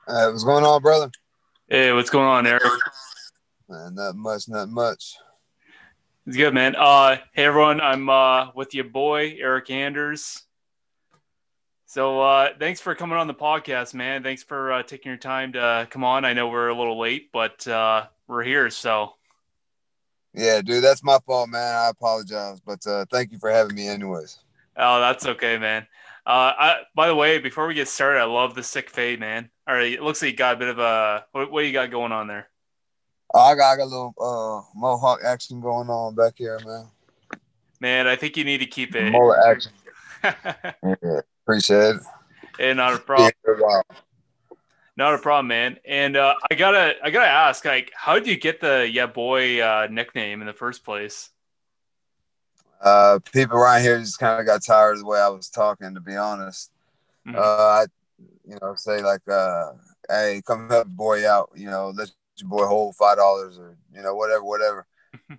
What's going on, brother? Hey, what's going on, Eryk? Man, not much, not much. It's good, man. Hey everyone, I'm with your boy Eryk Anders. So, thanks for coming on the podcast, man. Thanks for taking your time to come on. I know we're a little late, but we're here. So, Yeah, dude, that's my fault, man. I apologize, but thank you for having me, anyways. oh, that's okay, man. By the way, before we get started, I love the sick fade, man. All right, it looks like you got a bit of a what you got going on there, I got a little mohawk action going on back here, man. man. I think you need to keep it. More action. Yeah, appreciate it. And not a Yeah, problem. Not a problem, man. And I gotta ask, like, how did you get the yeah boy nickname in the first place? people around here just kind of got tired of the way I was talking, to be honest. Mhm. I, say like, hey, come help your boy out. Let your boy hold $5 or whatever, whatever.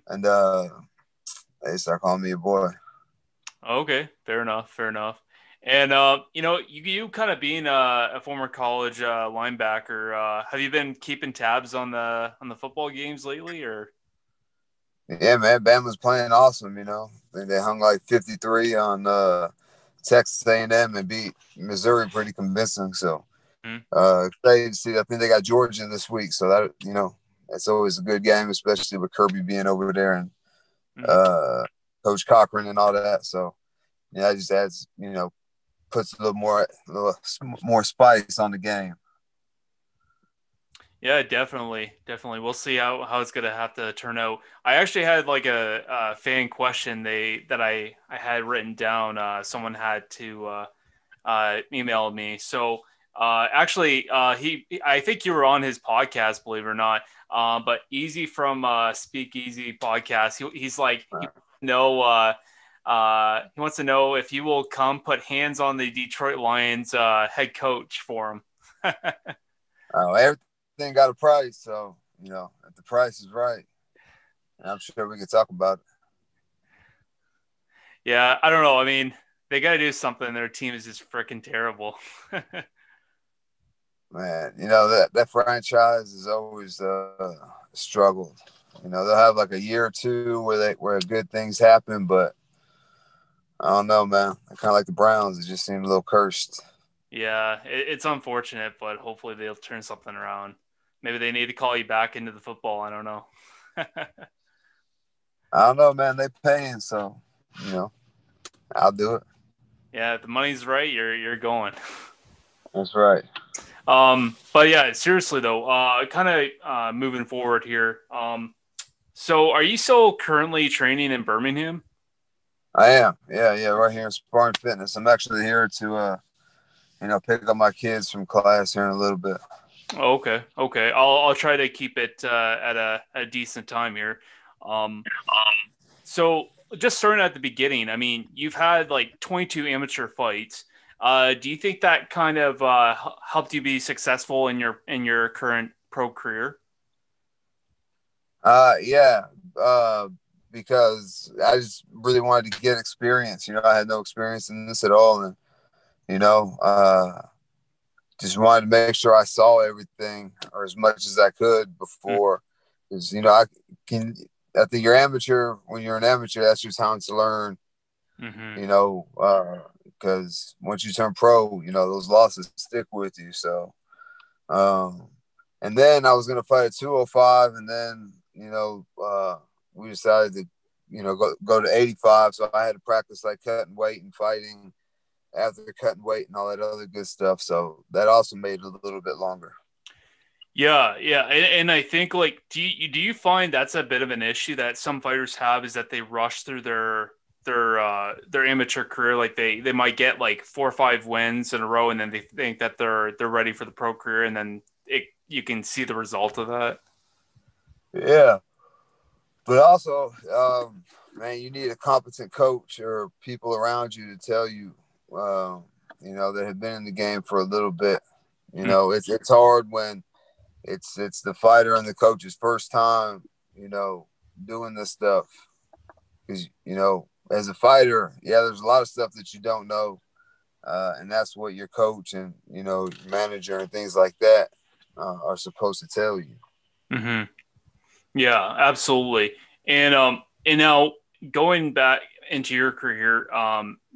And they start calling me a boy. Okay, fair enough, fair enough. And you kind of being a former college linebacker, have you been keeping tabs on the football games lately, or? Yeah, man, Bama's playing awesome. They hung like 53 on Texas A&M and beat Missouri pretty convincing. So Mhm. excited to see. I think they got Georgia this week, so that's always a good game, especially with Kirby being over there and Mhm. uh, Coach Cochran and all that. So yeah, it just adds puts a little more spice on the game. Yeah, definitely, definitely. We'll see how it's gonna have to turn out. I actually had like a fan question that I had written down. Someone had to email me. So actually, I think you were on his podcast, believe it or not. But Easy from Speakeasy podcast, he's like he wants to know if you will come put hands on the Detroit Lions head coach for him. Everything got a price, so if the price is right, I'm sure we can talk about it. Yeah, I don't know. I mean, they got to do something. Their team is just freaking terrible. Man, that franchise has always struggled. They'll have like a year or two where good things happen, but I don't know, man. Kind of like the Browns, it just seemed a little cursed. Yeah, it's unfortunate, but hopefully they'll turn something around. Maybe they need to call you back into the football. I don't know. I don't know, man. They paying, so you know I'll do it. Yeah, if the money's right, you're going. That's right. But yeah, seriously though, kind of moving forward here. So are you still currently training in Birmingham? I am. Yeah, yeah. Right here in Spartan Fitness. I'm actually here to pick up my kids from class here in a little bit. Oh, okay, okay. I'll try to keep it at a decent time here. Um, so just starting at the beginning, I mean, you've had like 22 amateur fights. Do you think that kind of helped you be successful in your current pro career? Yeah. Uh, because I just really wanted to get experience. I had no experience in this at all, and you know, uh, just wanted to make sure I saw everything or as much as I could before, because I can. I think you're amateur when you're an amateur. That's your time to learn. Mm-hmm. Because once you turn pro, those losses stick with you. So, um, and then I was gonna fight at 205, and then we decided to go to 85. So I had to practice like cutting weight and fighting after cutting weight and all that other good stuff. So that also made it a little bit longer. Yeah, yeah, and I think like do you find that's a bit of an issue that some fighters have is that they rush through their amateur career, like they might get like 4 or 5 wins in a row, and then they think that they're ready for the pro career, and then you can see the result of that. Yeah, but also, man, you need a competent coach or people around you to tell you, that have been in the game for a little bit. It's hard when it's the fighter and the coach's first time, doing this stuff. Because as a fighter, yeah, there's a lot of stuff that you don't know, and that's what your coach and your manager and things like that are supposed to tell you. Mm-hmm. Yeah, absolutely. And now going back into your career,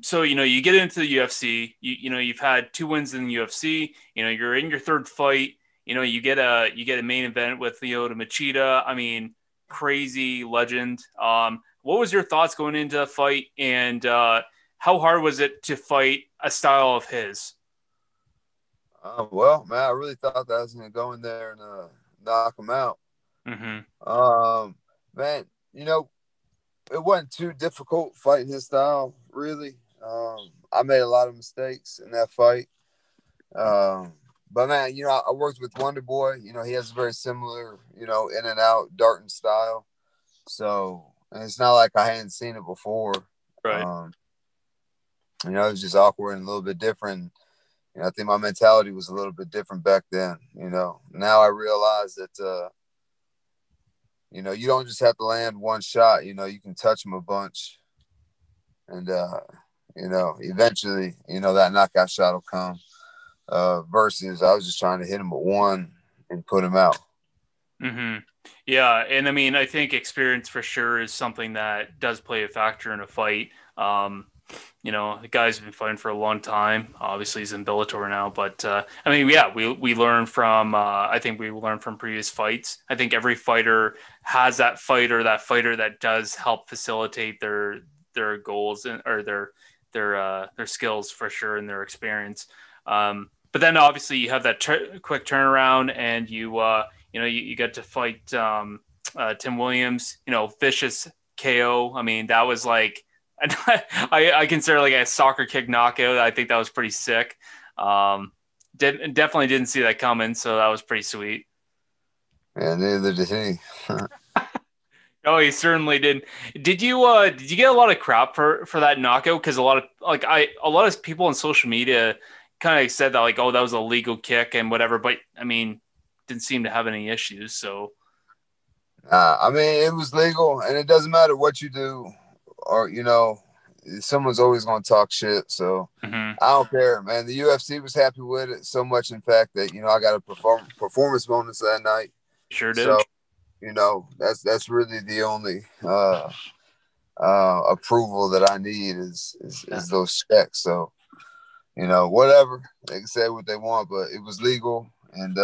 so you get into the UFC. You've had 2 wins in the UFC. You're in your third fight. You get a main event with Lyoto Machida. I mean, crazy legend. What was your thoughts going into the fight, and how hard was it to fight a style of his? Well, man, I really thought that I was gonna go in there and knock him out. Mm-hmm. Man, it wasn't too difficult fighting his style, really. I made a lot of mistakes in that fight. But man, I worked with Wonder Boy. He has a very similar, in and out darting style. So, and it's not like I hadn't seen it before. Right. Um, it was just awkward and a little bit different. I think my mentality was a little bit different back then. Now I realize that, you don't just have to land one shot. You can touch them a bunch, and eventually, that knockout shot will come. Versus, I was just trying to hit him with one and put him out. Mm-hmm. Yeah, and I mean, I think experience for sure is something that does play a factor in a fight. The guy's been fighting for a long time. Obviously, he's in Bellator now, but I mean, yeah, we learn from. I think we learned from previous fights. I think every fighter has that fighter that does help facilitate their goals or their skills for sure and their experience. But then obviously you have that quick turnaround, and you get to fight Tim Williams. Vicious KO. I mean, that was like. I consider like a soccer kick knockout. I think that was pretty sick. Definitely didn't see that coming, so that was pretty sweet. Yeah, neither did he. Oh, he certainly did. Did you get a lot of crap for that knockout? Because a lot of people on social media kind of said that like, oh, that was a legal kick and whatever. But I mean, didn't seem to have any issues. So I mean, it was legal, and it doesn't matter what you do, or someone's always going to talk shit. So mm-hmm. I don't care, man. The UFC was happy with it so much, in fact, that I got a performance bonus that night. Sure did. So that's really the only approval that I need is those checks. So whatever, they can say what they want, but it was legal, and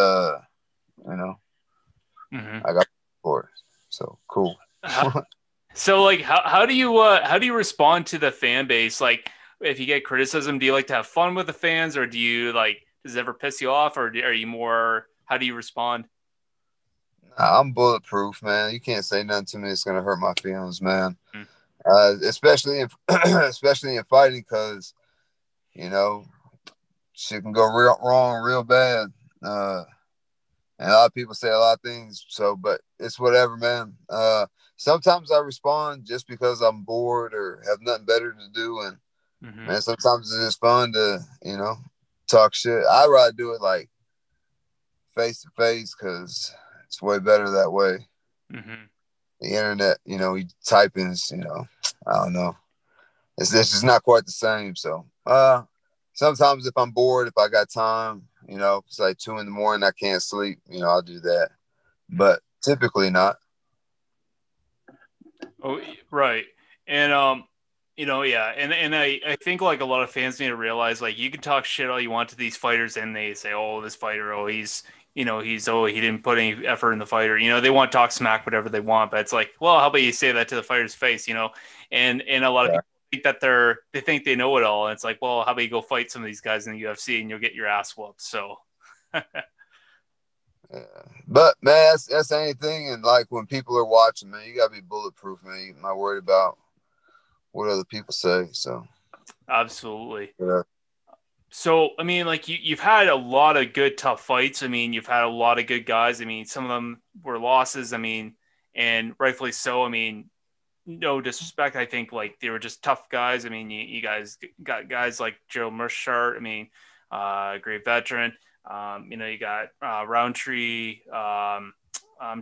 Mm-hmm. I got for it. So cool. So like how do you respond to the fan base? Like if you get criticism, do you like to have fun with the fans, or does it ever piss you off, or are you more, how do you respond? I'm bulletproof, man. You can't say nothing to me that's gonna hurt my feelings, man. Mm. Especially in especially in fighting, because shit can go real wrong real bad. And a lot of people say a lot of things, but it's whatever, man. Sometimes I respond just because I'm bored or have nothing better to do, and Mm-hmm. man, sometimes it's just fun to talk shit. I'd rather do it like face to face, because it's way better that way. Mm-hmm. The internet, you typing is, I don't know. It's just not quite the same. So sometimes if I'm bored, if I got time, it's like 2 a.m, I can't sleep, I'll do that. But typically not. Oh, right. And yeah, and I think like a lot of fans need to realize like you can talk shit all you want to these fighters, and they say, oh, this fighter, oh, he didn't put any effort in the fighter. They want to talk smack whatever they want, but it's like, well, how about you say that to the fighter's face, And a lot of Yeah. people think that they think they know it all, and it's like, well, how about you go fight some of these guys in the UFC and you'll get your ass whooped. So Yeah. But man, that's anything. And like when people are watching, man, you gotta be bulletproof, man. You're not worried about what other people say. So absolutely. yeah. So, I mean, like you've had a lot of good, tough fights. I mean, you've had a lot of good guys. I mean, some of them were losses. I mean, and rightfully so. I mean, no disrespect. I think like they were just tough guys. I mean, you guys got guys like Joe Mershart. I mean, great veteran. You got Roundtree. I'm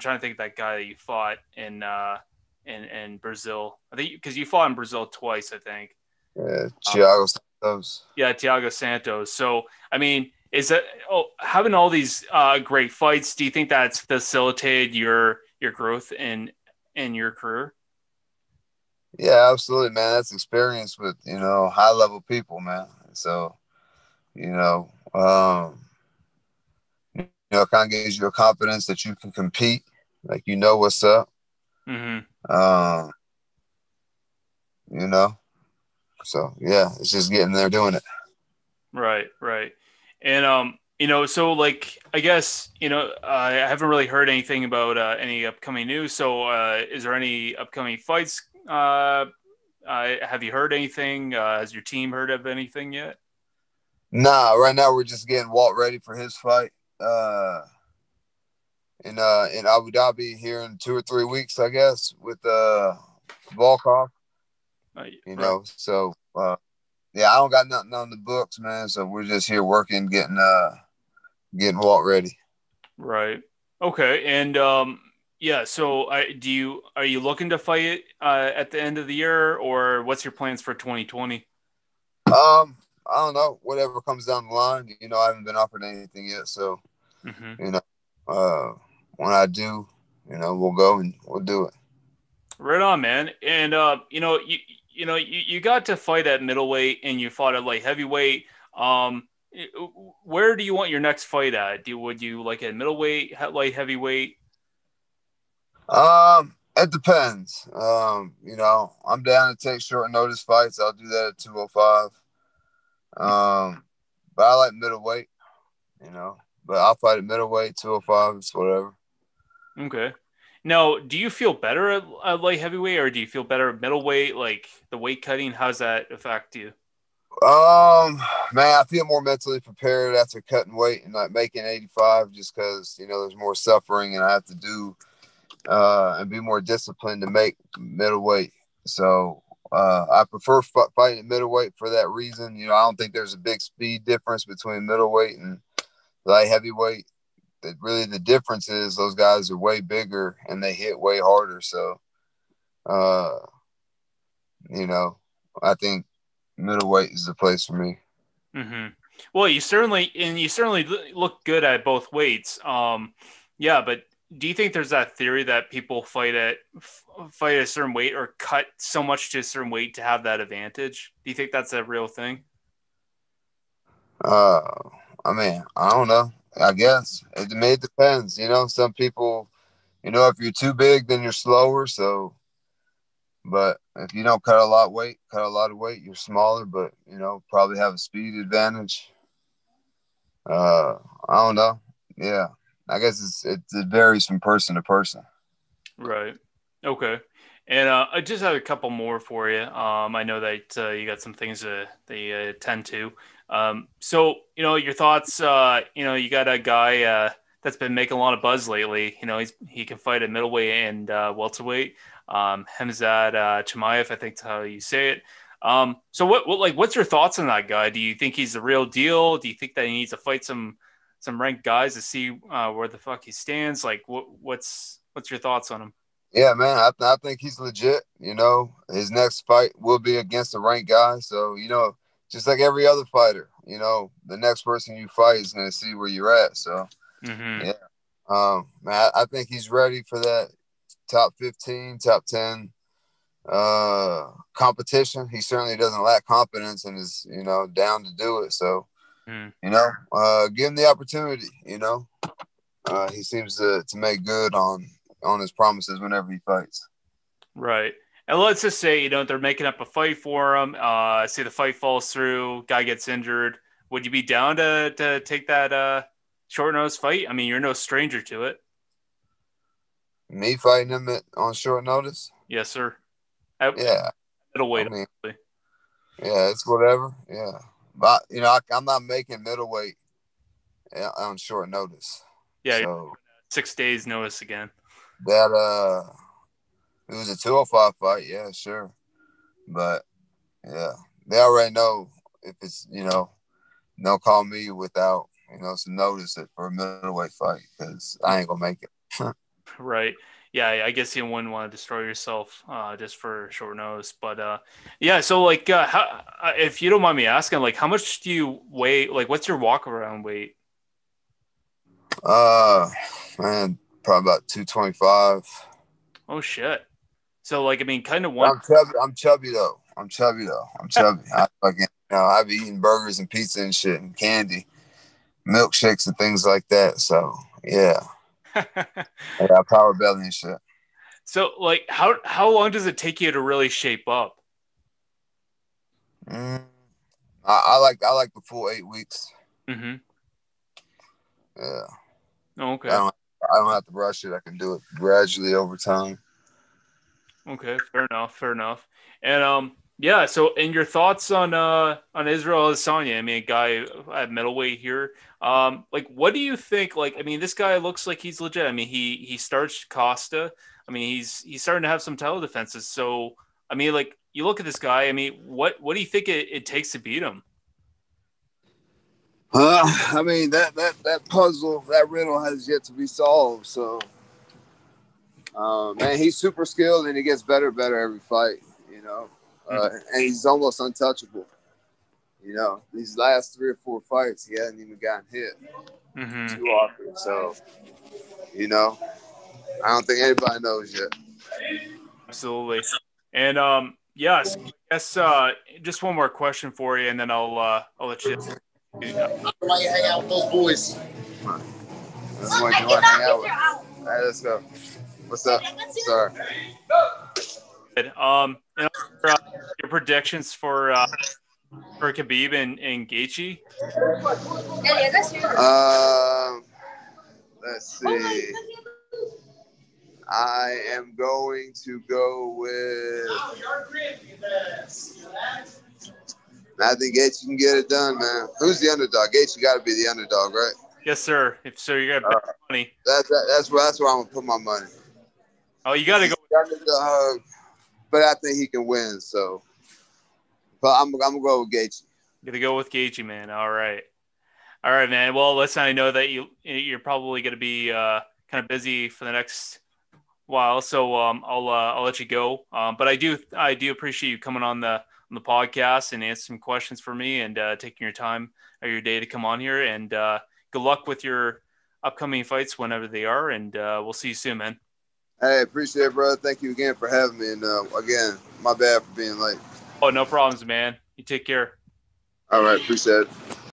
trying to think of that guy that you fought in Brazil. I think because you fought in Brazil twice, I think. Thiago Santos. Yeah, Thiago Santos. So, I mean, is that having all these great fights? Do you think that's facilitated your growth in your career? Yeah, absolutely, man. That's experience with, high level people, man. So, you know, it kind of gives you a confidence that you can compete, like what's up. Mm-hmm. Um, you know, so yeah, it's just getting there doing it. Right, right. And so like I guess, I haven't really heard anything about any upcoming news. So is there any upcoming fights? Have you heard anything? Has your team heard of anything yet? Nah, right now we're just getting Walt ready for his fight. In Abu Dhabi here in 2 or 3 weeks, I guess, with Volkov. Right. So yeah, I don't got nothing on the books, man. So we're just here working, getting Walt ready. Right. Okay. And yeah, so are you looking to fight at the end of the year, or what's your plans for 2020? I don't know. Whatever comes down the line, I haven't been offered anything yet. So, Mm-hmm. you know, uh, when I do, we'll go and we'll do it. Right on, man. And you got to fight at middleweight and you fought at light heavyweight. Um, where do you want your next fight at? Would you like at middleweight, light heavyweight? It depends. I'm down to take short notice fights. I'll do that at 205. But I like middleweight, you know. But I'll fight at middleweight, 205, it's whatever. Okay. Now, do you feel better at light heavyweight, or do you feel better at middleweight? Like the weight cutting, how's that affect you? Um, Man, I feel more mentally prepared after cutting weight and like making 85, just because there's more suffering and I have to do and be more disciplined to make middleweight. So I prefer fighting at middleweight for that reason. I don't think there's a big speed difference between middleweight and light heavyweight. That really the difference is those guys are way bigger and they hit way harder. So, uh, I think middleweight is the place for me. Mm-hmm. Well, you certainly look good at both weights. Yeah, but do you think there's that theory that people fight at a certain weight or cut so much to a certain weight to have that advantage? Do you think that's a real thing? Uh, I don't know. I guess it depends. Some people, if you're too big, then you're slower. So, but if you don't cut a lot of weight, you're smaller, but probably have a speed advantage. Uh, I don't know. Yeah, I guess it varies from person to person. Right. Okay. And I just have a couple more for you. I know that you got some things that you attend to. So, your thoughts. You got a guy that's been making a lot of buzz lately. He can fight at middleweight and welterweight. Hamzat Chimaev, I think that's how you say it. So what's your thoughts on that guy? Do you think he's the real deal? Do you think that he needs to fight some ranked guys to see where the fuck he stands? Like, what's your thoughts on him? Yeah, man, I think he's legit. His next fight will be against a ranked guy. So, just like every other fighter, the next person you fight is going to see where you're at. So, Mm-hmm. yeah. Man, I think he's ready for that top 15, top 10 competition. He certainly doesn't lack confidence and is, down to do it. So, Mm-hmm. give him the opportunity, he seems to make good on his promises whenever he fights. Right. And let's just say, they're making up a fight for him. Say the fight falls through, guy gets injured. Would you be down to take that short notice fight? I mean, you're no stranger to it. Me fighting him on short notice? Yes, sir. At Yeah, I middleweight, mean, obviously. yeah, it's whatever. Yeah, but I'm not making middleweight on short notice. Yeah, you're So 6 days notice again. that it was a 205 fight. Yeah, sure, but yeah, they already know if it's they'll call me without some notice for a middleweight fight because I ain't gonna make it. Right. yeah, I guess you wouldn't want to destroy yourself just for short notice. But yeah, so like, if you don't mind me asking, like, how much do you weigh? Like, what's your walk around weight? Uh, man, probably about 225. Oh shit! So like, I mean, kind of one. I'm chubby. I'm chubby though. I'm chubby. I fucking, I be eating burgers and pizza and shit and candy, milkshakes and things like that. So yeah, I got power belly and shit. So like, how long does it take you to really shape up? Mm, I like the full 8 weeks. Mm-hmm. Yeah, I Okay. don't I don't have to rush it. I can do it gradually over time. Okay. Fair enough. Fair enough. And yeah. So, and your thoughts on Israel Adesanya? I mean, a guy at middleweight here. Like, what do you think? Like, I mean, this guy looks like he's legit. I mean, he starched Costa. I mean, he's starting to have some title defenses. So, I mean, like, you look at this guy. I mean, what do you think it takes to beat him? I mean that puzzle, that riddle has yet to be solved. So, man, he's super skilled and he gets better and better every fight. And he's almost untouchable. These last 3 or 4 fights, he hasn't even gotten hit Mm-hmm. too often. So, I don't think anybody knows yet. Absolutely. And yes, I guess just one more question for you, and then I'll let you. Why you hang out with those boys? That's why you want to hang out with. All right, let's go. What's up? Sorry. And your predictions for Khabib and Gaethje. Um, let's see. I am going to go with. I think Gaethje can get it done, man. Who's the underdog? Gaethje got to be the underdog, right? Yes, sir. If so, you got bet money. That's where I'm gonna put my money. Oh, you got to go. Underdog, but I think he can win. So, but I'm gonna go with Gaethje. Gonna go with Gaethje, man. All right, man. Well, listen, I know that you're probably gonna be kind of busy for the next while, so I'll let you go. But I do appreciate you coming on the podcast and answering some questions for me and taking your time or your day to come on here. And good luck with your upcoming fights whenever they are. And we'll see you soon, man. Hey, appreciate it, brother. Thank you again for having me. And again, my bad for being late. Oh, no problems, man. You take care. All right, appreciate it.